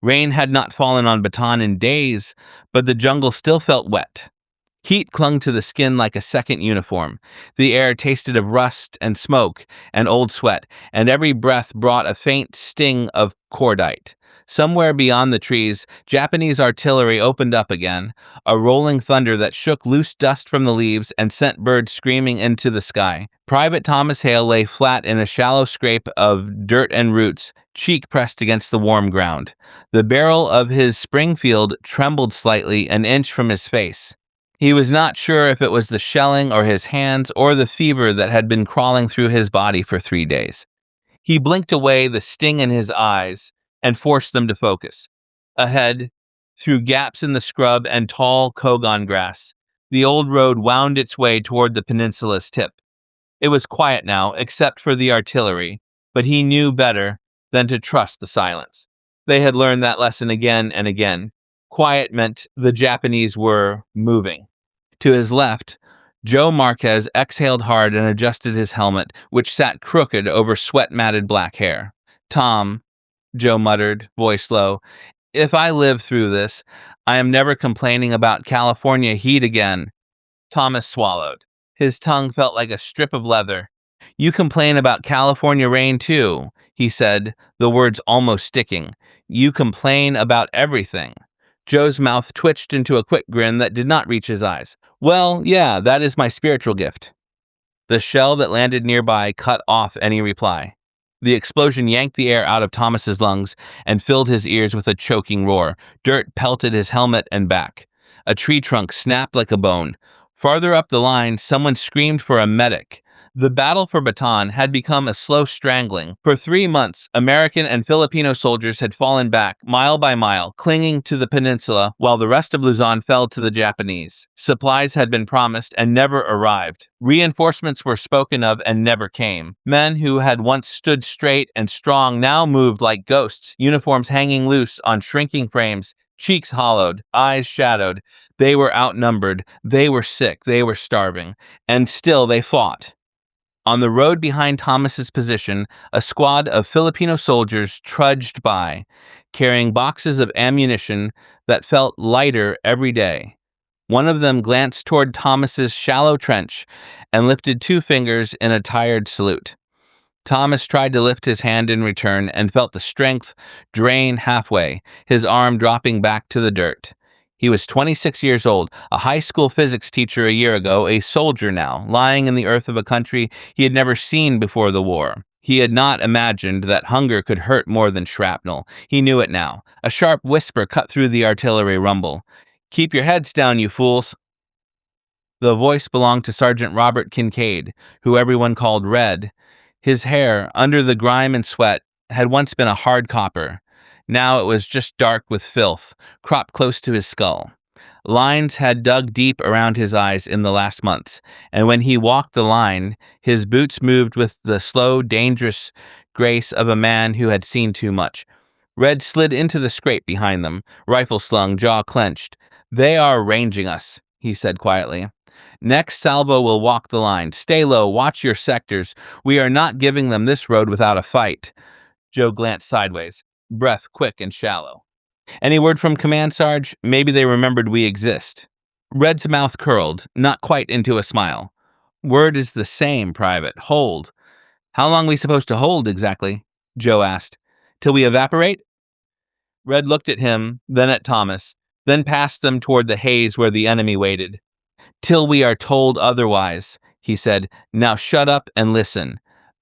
Rain had not fallen on Bataan in days, but the jungle still felt wet. Heat clung to the skin like a second uniform. The air tasted of rust and smoke and old sweat, and every breath brought a faint sting of cordite. Somewhere beyond the trees, Japanese artillery opened up again, a rolling thunder that shook loose dust from the leaves and sent birds screaming into the sky. Private Thomas Hale lay flat in a shallow scrape of dirt and roots, cheek pressed against the warm ground. The barrel of his Springfield trembled slightly an inch from his face. He was not sure if it was the shelling or his hands or the fever that had been crawling through his body for 3 days. He blinked away the sting in his eyes and forced them to focus. Ahead, through gaps in the scrub and tall kogon grass, the old road wound its way toward the peninsula's tip. It was quiet now, except for the artillery, but he knew better than to trust the silence. They had learned that lesson again and again. Quiet meant the Japanese were moving. To his left, Joe Marquez exhaled hard and adjusted his helmet, which sat crooked over sweat-matted black hair. "Tom," Joe muttered, voice low, "if I live through this, I am never complaining about California heat again." Thomas swallowed. His tongue felt like a strip of leather. "You complain about California rain, too," he said, the words almost sticking. "You complain about everything." Joe's mouth twitched into a quick grin that did not reach his eyes. "Well, yeah, that is my spiritual gift." The shell that landed nearby cut off any reply. The explosion yanked the air out of Thomas's lungs and filled his ears with a choking roar. Dirt pelted his helmet and back. A tree trunk snapped like a bone. Farther up the line, someone screamed for a medic. The battle for Bataan had become a slow strangling. For 3 months, American and Filipino soldiers had fallen back, mile by mile, clinging to the peninsula, while the rest of Luzon fell to the Japanese. Supplies had been promised and never arrived. Reinforcements were spoken of and never came. Men who had once stood straight and strong now moved like ghosts, uniforms hanging loose on shrinking frames, cheeks hollowed, eyes shadowed. They were outnumbered, they were sick, they were starving, and still they fought. On the road behind Thomas's position, a squad of Filipino soldiers trudged by, carrying boxes of ammunition that felt lighter every day. One of them glanced toward Thomas's shallow trench and lifted 2 fingers in a tired salute. Thomas tried to lift his hand in return and felt the strength drain halfway, his arm dropping back to the dirt. He was 26 years old, a high school physics teacher a year ago, a soldier now, lying in the earth of a country he had never seen before the war. He had not imagined that hunger could hurt more than shrapnel. He knew it now. A sharp whisper cut through the artillery rumble. "Keep your heads down, you fools." The voice belonged to Sergeant Robert Kincaid, who everyone called Red. His hair, under the grime and sweat, had once been a hard copper. Now it was just dark with filth, cropped close to his skull. Lines had dug deep around his eyes in the last months, and when he walked the line, his boots moved with the slow, dangerous grace of a man who had seen too much. Red slid into the scrape behind them, rifle slung, jaw clenched. "They are ranging us," he said quietly. "Next salvo will walk the line. Stay low, watch your sectors. We are not giving them this road without a fight." Joe glanced sideways, breath quick and shallow. "Any word from command, Sarge? Maybe they remembered we exist." Red's mouth curled, not quite into a smile. "Word is the same, Private. Hold." "How long we supposed to hold, exactly?" Joe asked. "Till we evaporate?" Red looked at him, then at Thomas, then past them toward the haze where the enemy waited. "Till we are told otherwise," he said. "Now shut up and listen."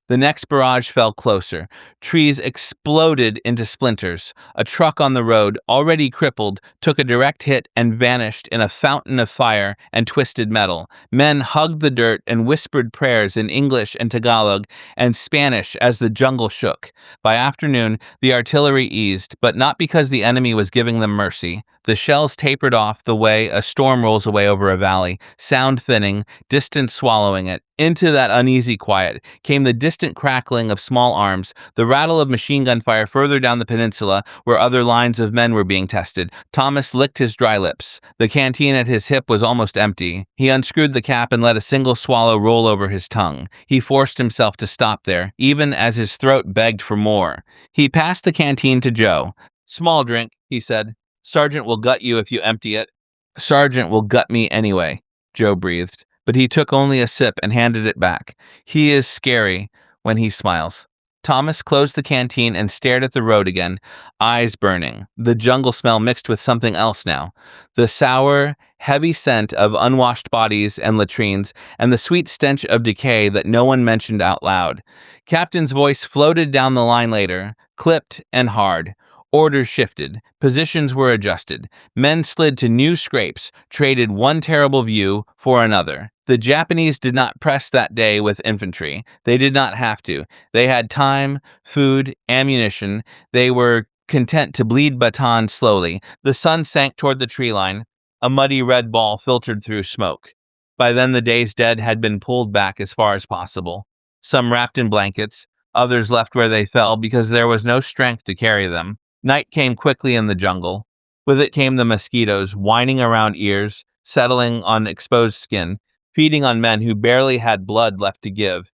The next barrage fell closer. Trees exploded into splinters. A truck on the road, already crippled, took a direct hit and vanished in a fountain of fire and twisted metal. Men hugged the dirt and whispered prayers in English and Tagalog and Spanish as the jungle shook. By afternoon, the artillery eased, but not because the enemy was giving them mercy. The shells tapered off the way a storm rolls away over a valley, sound thinning, distance swallowing it. Into that uneasy quiet came the distant crackling of small arms, the rattle of machine gun fire further down the peninsula where other lines of men were being tested. Thomas licked his dry lips. The canteen at his hip was almost empty. He unscrewed the cap and let a single swallow roll over his tongue. He forced himself to stop there, even as his throat begged for more. He passed the canteen to Joe. Small drink, he said. Sergeant will gut you if you empty it. Sergeant will gut me anyway, Joe breathed, but he took only a sip and handed it back. He is scary when he smiles. Thomas closed the canteen and stared at the road again, eyes burning. The jungle smell mixed with something else now. The sour, heavy scent of unwashed bodies and latrines, and the sweet stench of decay that no one mentioned out loud. Captain's voice floated down the line later, clipped and hard. Orders shifted, positions were adjusted. Men slid to new scrapes, traded one terrible view for another. The Japanese did not press that day with infantry. They did not have to. They had time, food, ammunition. They were content to bleed Bataan slowly. The sun sank toward the tree line. A muddy red ball filtered through smoke. By then, the day's dead had been pulled back as far as possible. Some wrapped in blankets, others left where they fell because there was no strength to carry them. Night came quickly in the jungle. With it came the mosquitoes, whining around ears, settling on exposed skin, feeding on men who barely had blood left to give.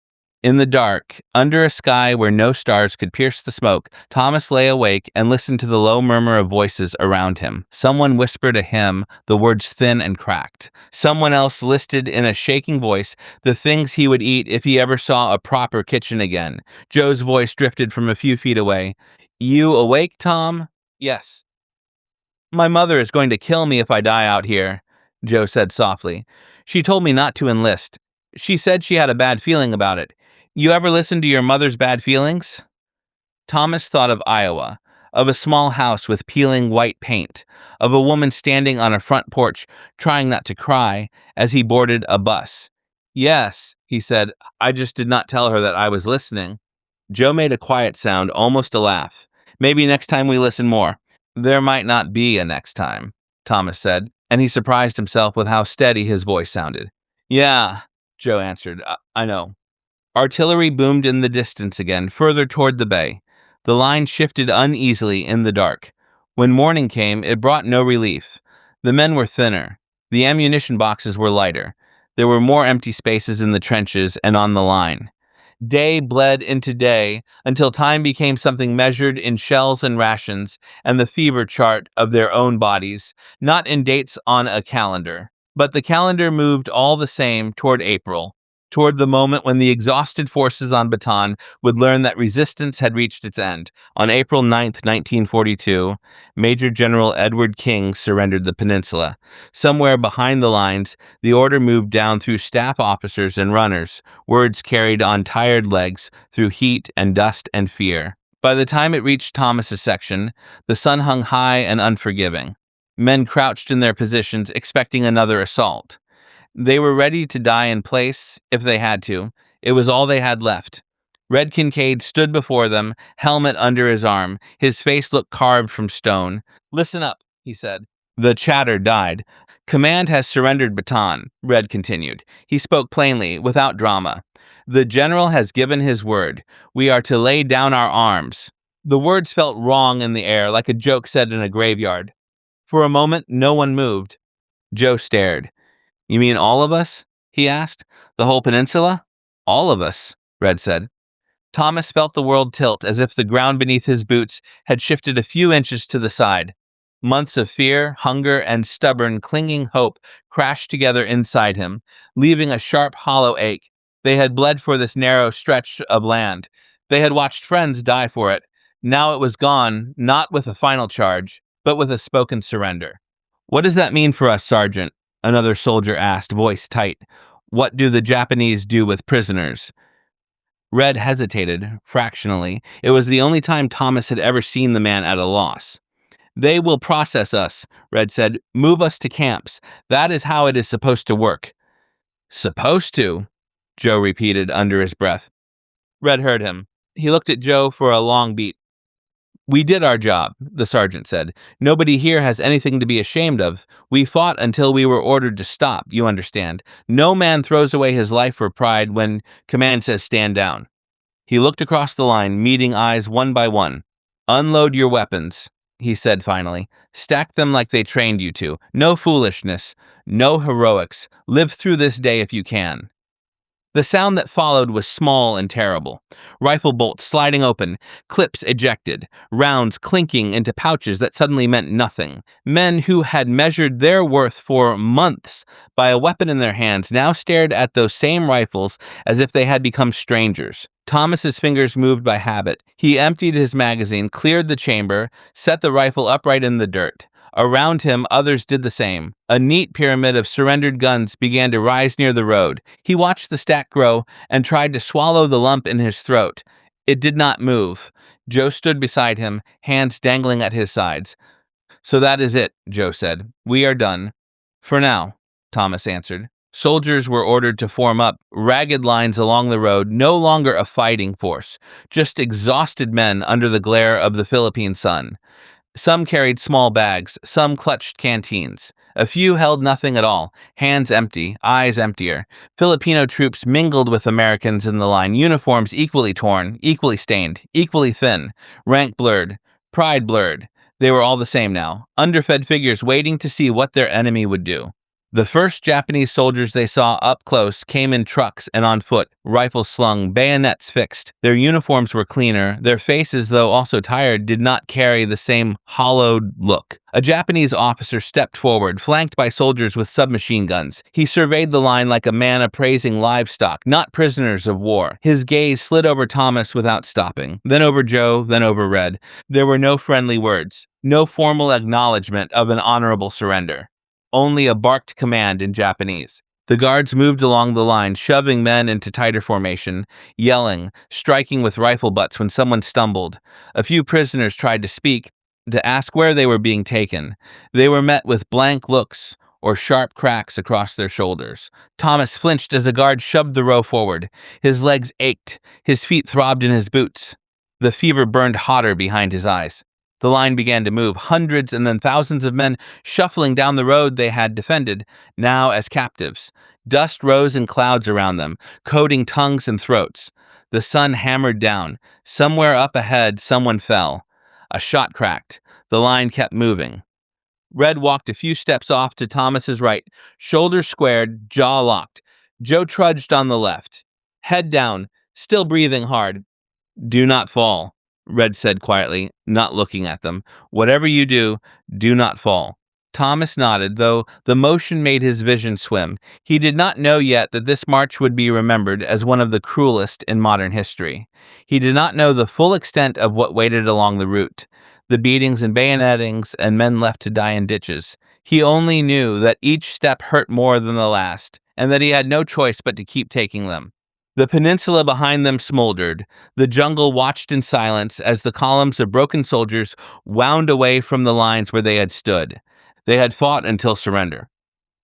In the dark, under a sky where no stars could pierce the smoke, Thomas lay awake and listened to the low murmur of voices around him. Someone whispered a hymn, the words thin and cracked. Someone else listed in a shaking voice the things he would eat if he ever saw a proper kitchen again. Joe's voice drifted from a few feet away. You awake, Tom? Yes. My mother is going to kill me if I die out here, Joe said softly. She told me not to enlist. She said she had a bad feeling about it. You ever listen to your mother's bad feelings? Thomas thought of Iowa, of a small house with peeling white paint, of a woman standing on a front porch trying not to cry as he boarded a bus. Yes, he said, I just did not tell her that I was listening. Joe made a quiet sound, almost a laugh. Maybe next time we listen more. There might not be a next time, Thomas said, and he surprised himself with how steady his voice sounded. Yeah, Joe answered, I know. Artillery boomed in the distance again, further toward the bay. The line shifted uneasily in the dark. When morning came, it brought no relief. The men were thinner. The ammunition boxes were lighter. There were more empty spaces in the trenches and on the line. Day bled into day until time became something measured in shells and rations and the fever chart of their own bodies, not in dates on a calendar. But the calendar moved all the same toward April, toward the moment when the exhausted forces on Bataan would learn that resistance had reached its end. On April 9th, 1942, Major General Edward King surrendered the peninsula. Somewhere behind the lines, the order moved down through staff officers and runners, words carried on tired legs through heat and dust and fear. By the time it reached Thomas's section, the sun hung high and unforgiving. Men crouched in their positions, expecting another assault. They were ready to die in place if they had to. It was all they had left. Red Kincaid stood before them, helmet under his arm. His face looked carved from stone. Listen up, he said. The chatter died. Command has surrendered Bataan, Red continued. He spoke plainly, without drama. The general has given his word. We are to lay down our arms. The words felt wrong in the air, like a joke said in a graveyard. For a moment, no one moved. Joe stared. You mean all of us? He asked. The whole peninsula? All of us, Red said. Thomas felt the world tilt as if the ground beneath his boots had shifted a few inches to the side. Months of fear, hunger, and stubborn, clinging hope crashed together inside him, leaving a sharp, hollow ache. They had bled for this narrow stretch of land. They had watched friends die for it. Now it was gone, not with a final charge, but with a spoken surrender. What does that mean for us, Sergeant? Another soldier asked, voice tight. What do the Japanese do with prisoners? Red hesitated, fractionally. It was the only time Thomas had ever seen the man at a loss. They will process us, Red said. Move us to camps. That is how it is supposed to work. Supposed to, Joe repeated under his breath. Red heard him. He looked at Joe for a long beat. We did our job, the sergeant said. Nobody here has anything to be ashamed of. We fought until we were ordered to stop, you understand. No man throws away his life for pride when command says stand down. He looked across the line, meeting eyes one by one. Unload your weapons, he said finally. Stack them like they trained you to. No foolishness, no heroics. Live through this day if you can. The sound that followed was small and terrible. Rifle bolts sliding open, clips ejected, rounds clinking into pouches that suddenly meant nothing. Men who had measured their worth for months by a weapon in their hands now stared at those same rifles as if they had become strangers. Thomas's fingers moved by habit. He emptied his magazine, cleared the chamber, set the rifle upright in the dirt. Around him, others did the same. A neat pyramid of surrendered guns began to rise near the road. He watched the stack grow and tried to swallow the lump in his throat. It did not move. Joe stood beside him, hands dangling at his sides. "So that is it," Joe said. "We are done." "For now," Thomas answered. Soldiers were ordered to form up, ragged lines along the road, no longer a fighting force, just exhausted men under the glare of the Philippine sun. Some carried small bags, some clutched canteens. A few held nothing at all, hands empty, eyes emptier. Filipino troops mingled with Americans in the line, uniforms equally torn, equally stained, equally thin, rank blurred, pride blurred. They were all the same now, underfed figures waiting to see what their enemy would do. The first Japanese soldiers they saw up close came in trucks and on foot, rifles slung, bayonets fixed. Their uniforms were cleaner. Their faces, though also tired, did not carry the same hollowed look. A Japanese officer stepped forward, flanked by soldiers with submachine guns. He surveyed the line like a man appraising livestock, not prisoners of war. His gaze slid over Thomas without stopping, then over Joe, then over Red. There were no friendly words, no formal acknowledgement of an honorable surrender. Only a barked command in Japanese. The guards moved along the line, shoving men into tighter formation, yelling, striking with rifle butts when someone stumbled. A few prisoners tried to speak, to ask where they were being taken. They were met with blank looks or sharp cracks across their shoulders. Thomas flinched as a guard shoved the row forward. His legs ached. His feet throbbed in his boots. The fever burned hotter behind his eyes. The line began to move, hundreds and then thousands of men shuffling down the road they had defended, now as captives. Dust rose in clouds around them, coating tongues and throats. The sun hammered down. Somewhere up ahead, someone fell. A shot cracked. The line kept moving. Red walked a few steps off to Thomas's right, shoulders squared, jaw locked. Joe trudged on the left, head down, still breathing hard. "Do not fall," Red said quietly, not looking at them. "Whatever you do, do not fall." Thomas nodded, though the motion made his vision swim. He did not know yet that this march would be remembered as one of the cruelest in modern history. He did not know the full extent of what waited along the route, the beatings and bayonetings and men left to die in ditches. He only knew that each step hurt more than the last, and that he had no choice but to keep taking them. The peninsula behind them smoldered. The jungle watched in silence as the columns of broken soldiers wound away from the lines where they had stood. They had fought until surrender.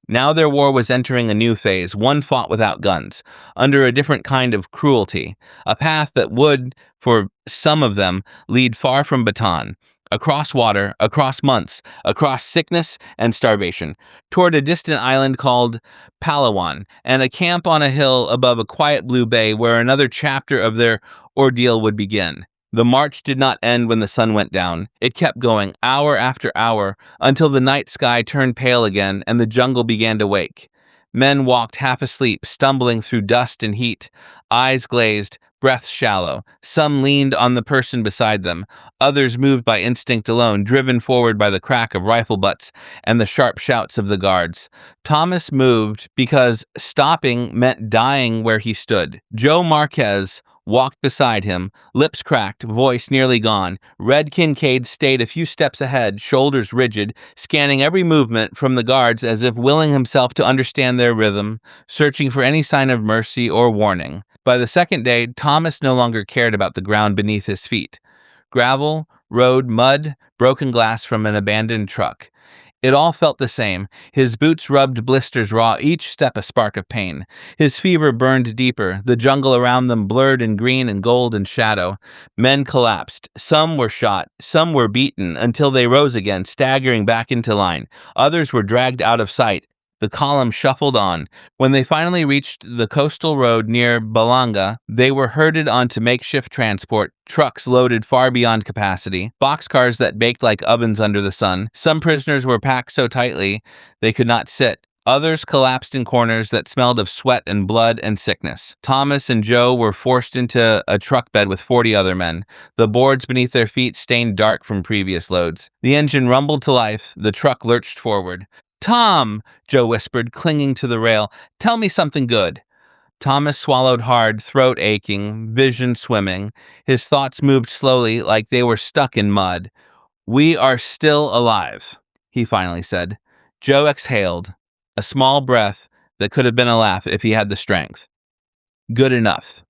Now their war was entering a new phase, one fought without guns, under a different kind of cruelty, a path that would, for some of them, lead far from Bataan, across water, across months, across sickness and starvation, toward a distant island called Palawan, and a camp on a hill above a quiet blue bay where another chapter of their ordeal would begin. The march did not end when the sun went down. It kept going, hour after hour, until the night sky turned pale again and the jungle began to wake. Men walked half asleep, stumbling through dust and heat, eyes glazed, breaths shallow. Some leaned on the person beside them. Others moved by instinct alone, driven forward by the crack of rifle butts and the sharp shouts of the guards. Thomas moved because stopping meant dying where he stood. Joe Marquez walked beside him, lips cracked, voice nearly gone. Red Kincaid stayed a few steps ahead, shoulders rigid, scanning every movement from the guards as if willing himself to understand their rhythm, searching for any sign of mercy or warning. By the second day, Thomas no longer cared about the ground beneath his feet. Gravel, road, mud, broken glass from an abandoned truck. It all felt the same. His boots rubbed blisters raw, each step a spark of pain. His fever burned deeper. The jungle around them blurred in green and gold and shadow. Men collapsed. Some were shot. Some were beaten until they rose again, staggering back into line. Others were dragged out of sight. The column shuffled on. When they finally reached the coastal road near Balanga, they were herded onto makeshift transport, trucks loaded far beyond capacity, boxcars that baked like ovens under the sun. Some prisoners were packed so tightly they could not sit. Others collapsed in corners that smelled of sweat and blood and sickness. Thomas and Joe were forced into a truck bed with 40 other men, the boards beneath their feet stained dark from previous loads. The engine rumbled to life, the truck lurched forward. "Tom," Joe whispered, clinging to the rail, "tell me something good." Thomas swallowed hard, throat aching, vision swimming. His thoughts moved slowly, like they were stuck in mud. "We are still alive," he finally said. Joe exhaled, a small breath that could have been a laugh if he had the strength. Good enough.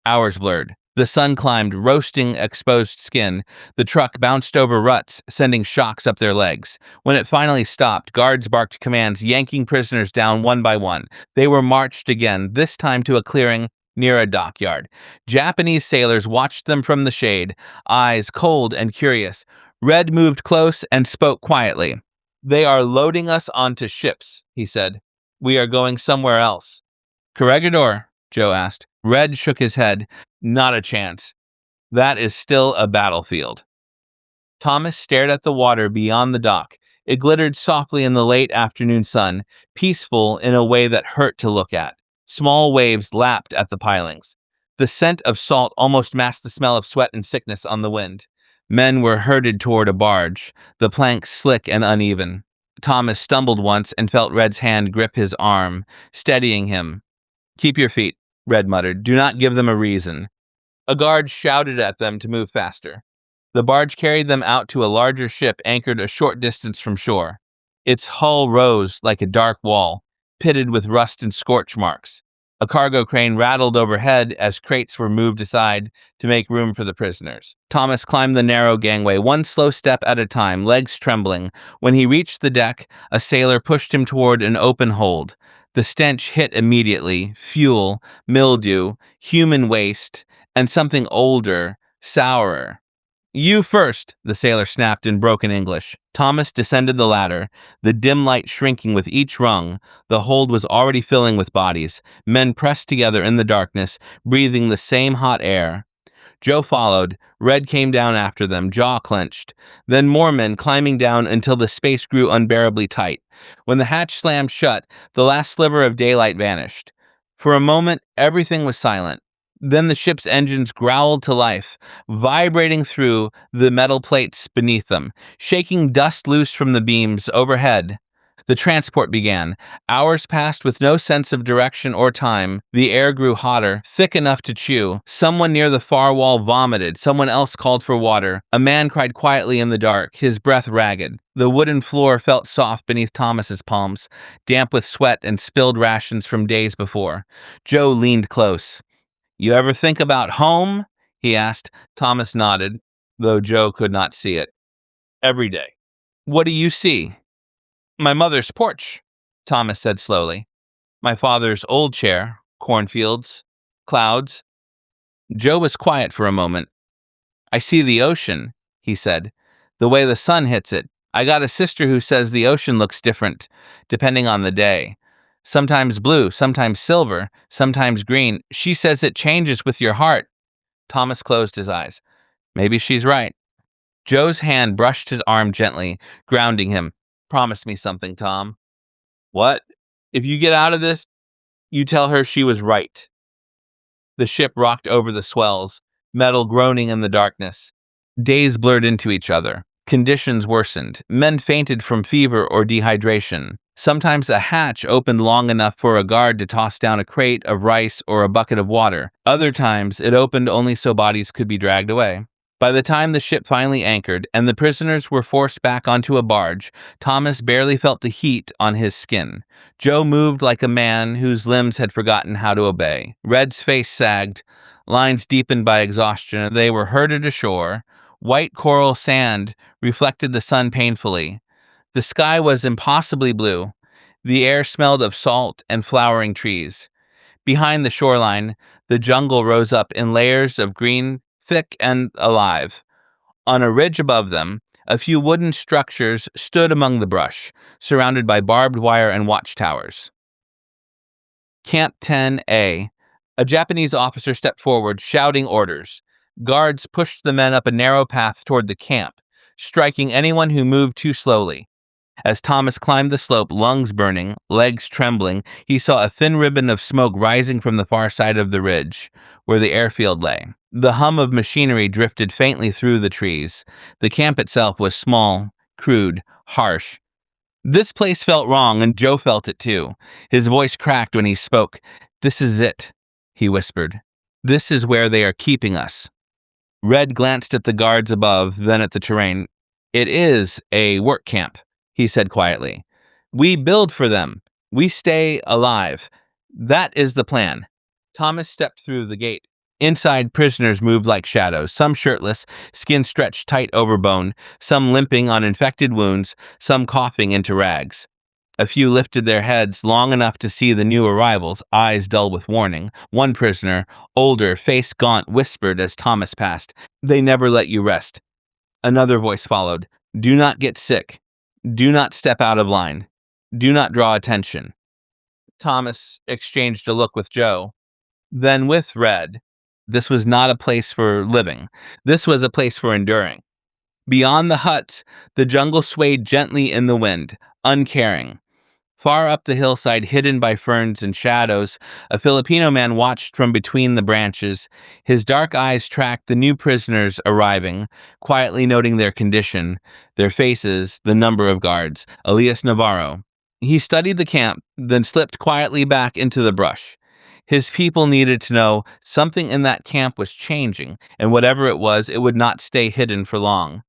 Hours blurred. The sun climbed, roasting exposed skin. The truck bounced over ruts, sending shocks up their legs. When it finally stopped, guards barked commands, yanking prisoners down one by one. They were marched again, this time to a clearing near a dockyard. Japanese sailors watched them from the shade, eyes cold and curious. Red moved close and spoke quietly. "They are loading us onto ships," he said. "We are going somewhere else." "Corregidor?" Joe asked. Red shook his head. "Not a chance. That is still a battlefield." Thomas stared at the water beyond the dock. It glittered softly in the late afternoon sun, peaceful in a way that hurt to look at. Small waves lapped at the pilings. The scent of salt almost masked the smell of sweat and sickness on the wind. Men were herded toward a barge, the planks slick and uneven. Thomas stumbled once and felt Red's hand grip his arm, steadying him. "Keep your feet," Red muttered. "Do not give them a reason." A guard shouted at them to move faster. The barge carried them out to a larger ship anchored a short distance from shore. Its hull rose like a dark wall, pitted with rust and scorch marks. A cargo crane rattled overhead as crates were moved aside to make room for the prisoners. Thomas climbed the narrow gangway, one slow step at a time, legs trembling. When he reached the deck, a sailor pushed him toward an open hold. The stench hit immediately: fuel, mildew, human waste, and something older, sourer. "You first," the sailor snapped in broken English. Thomas descended the ladder, the dim light shrinking with each rung. The hold was already filling with bodies, men pressed together in the darkness, breathing the same hot air. Joe followed. Red came down after them, jaw clenched. Then more men climbing down until the space grew unbearably tight. When the hatch slammed shut, the last sliver of daylight vanished. For a moment, everything was silent. Then the ship's engines growled to life, vibrating through the metal plates beneath them, shaking dust loose from the beams overhead. The transport began. Hours passed with no sense of direction or time. The air grew hotter, thick enough to chew. Someone near the far wall vomited. Someone else called for water. A man cried quietly in the dark, his breath ragged. The wooden floor felt soft beneath Thomas's palms, damp with sweat and spilled rations from days before. Joe leaned close. "You ever think about home?" he asked. Thomas nodded, though Joe could not see it. "Every day." "What do you see?" "My mother's porch," Thomas said slowly. "My father's old chair, cornfields, clouds." Joe was quiet for a moment. "I see the ocean," he said, "the way the sun hits it. I got a sister who says the ocean looks different, depending on the day. Sometimes blue, sometimes silver, sometimes green. She says it changes with your heart." Thomas closed his eyes. "Maybe she's right." Joe's hand brushed his arm gently, grounding him. "Promise me something, Tom." "What?" "If you get out of this, you tell her she was right." The ship rocked over the swells, metal groaning in the darkness. Days blurred into each other. Conditions worsened. Men fainted from fever or dehydration. Sometimes a hatch opened long enough for a guard to toss down a crate of rice or a bucket of water. Other times, it opened only so bodies could be dragged away. By the time the ship finally anchored and the prisoners were forced back onto a barge, Thomas barely felt the heat on his skin. Joe moved like a man whose limbs had forgotten how to obey. Red's face sagged, lines deepened by exhaustion. They were herded ashore. White coral sand reflected the sun painfully. The sky was impossibly blue. The air smelled of salt and flowering trees. Behind the shoreline, the jungle rose up in layers of green, thick and alive. On a ridge above them, a few wooden structures stood among the brush, surrounded by barbed wire and watchtowers. Camp 10A. A Japanese officer stepped forward, shouting orders. Guards pushed the men up a narrow path toward the camp, striking anyone who moved too slowly. As Thomas climbed the slope, lungs burning, legs trembling, he saw a thin ribbon of smoke rising from the far side of the ridge, where the airfield lay. The hum of machinery drifted faintly through the trees. The camp itself was small, crude, harsh. This place felt wrong, and Joe felt it too. His voice cracked when he spoke. "This is it," he whispered. "This is where they are keeping us." Red glanced at the guards above, then at the terrain. "It is a work camp," he said quietly. "We build for them. We stay alive. That is the plan." Thomas stepped through the gate. Inside, prisoners moved like shadows, some shirtless, skin stretched tight over bone, some limping on infected wounds, some coughing into rags. A few lifted their heads long enough to see the new arrivals, eyes dull with warning. One prisoner, older, face gaunt, whispered as Thomas passed, "They never let you rest." Another voice followed, "Do not get sick. Do not step out of line. Do not draw attention." Thomas exchanged a look with Joe, then with Red. This was not a place for living. This was a place for enduring. Beyond the huts, the jungle swayed gently in the wind, uncaring. Far up the hillside, hidden by ferns and shadows, a Filipino man watched from between the branches. His dark eyes tracked the new prisoners arriving, quietly noting their condition, their faces, the number of guards. Elias Navarro. He studied the camp, then slipped quietly back into the brush. His people needed to know something in that camp was changing, and whatever it was, it would not stay hidden for long.